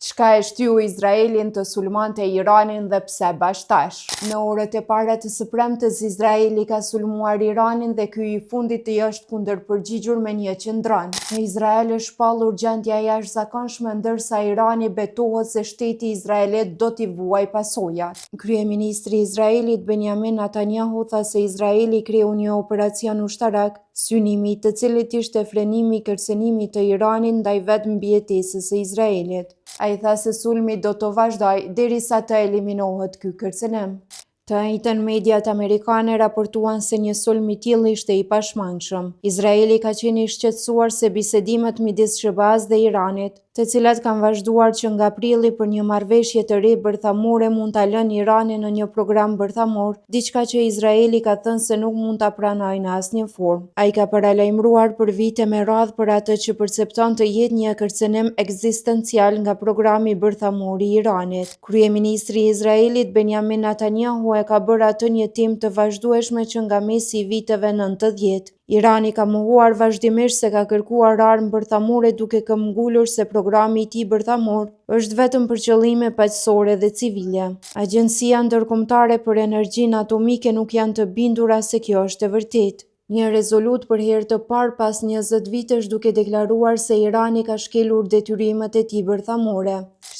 Çka e shtyu Izraelin të sulmonte Iranin dhe pse bashkëtash? Në orët e para të së premtes, Izraeli ka sulmuar Iranin dhe ky i fundit i është kundërpërgjigjur me një qendron. Në Izrael është shpallur gjendja e jashtëzakonshme, ndërsa Irani betohet se shteti izraelit do t'i vuaj pasojat. Kryeministri i Izraelit Benjamin Netanyahu tha se Izraeli kreu një operacion ushtarak, synimi i të cilit ishte frenimi i kërcënimit të Iranit ndaj vetë mbijetesës së Izraelit. Ai tha se sulmi do të vazhdojë derisa të eliminohet ky kërcënim. Të njëjtën mediat amerikane raportuan se një sulm i tillë ishte i pashmangshëm. Izraeli ka qenë i shqetësuar se bisedimet midis SBA-s dhe Iranit, të cilat kanë vazhduar që nga prilli për një marrëveshje të re bërthamore mund ta lënë Iranin në një program bërthamor, diçka që Izraeli ka thënë se nuk mund ta pranojë në asnjë formë. Ai ka paralajmëruar për vite me radhë për atë që percepton të jetë një kërcënim ekzistencial nga programi bërthamor i Iranit. Kryeministri i Izraelit Benjamin Netanyahu e ka bërë atë një temë të vazhdueshme që nga mesi i viteve 90. Irani ka mohuar vazhdimisht se ka kërkuar armë bërthamore duke këmbgulur se programi i tij bërthamor është vetëm për qëllime paqësore dhe civile. Agjencia Ndërkombëtare për Energjinë Atomike nuk janë të bindura se kjo është e vërtetë. Një rezolut për herë të parë pas 20 vitesh duke deklaruar se Irani ka shkelur detyrimet e tij bërthamore.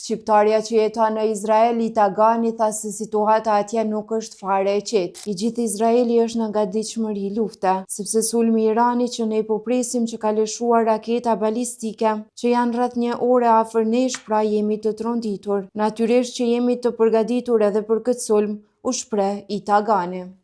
Shqiptarja që jeton në Izrael, Ita Gani, tha se situata atje nuk është fare e qetë. I gjithë Izraeli është në gatishmëri lufte, sepse sulmi i Iranit që ne po presim që ka lëshuar raketa balistike, që janë rreth një ore afër nesh, pra jemi të tronditur. Natyrisht që jemi të përgatitur edhe për këtë sulm, u shpreh Ita Gani.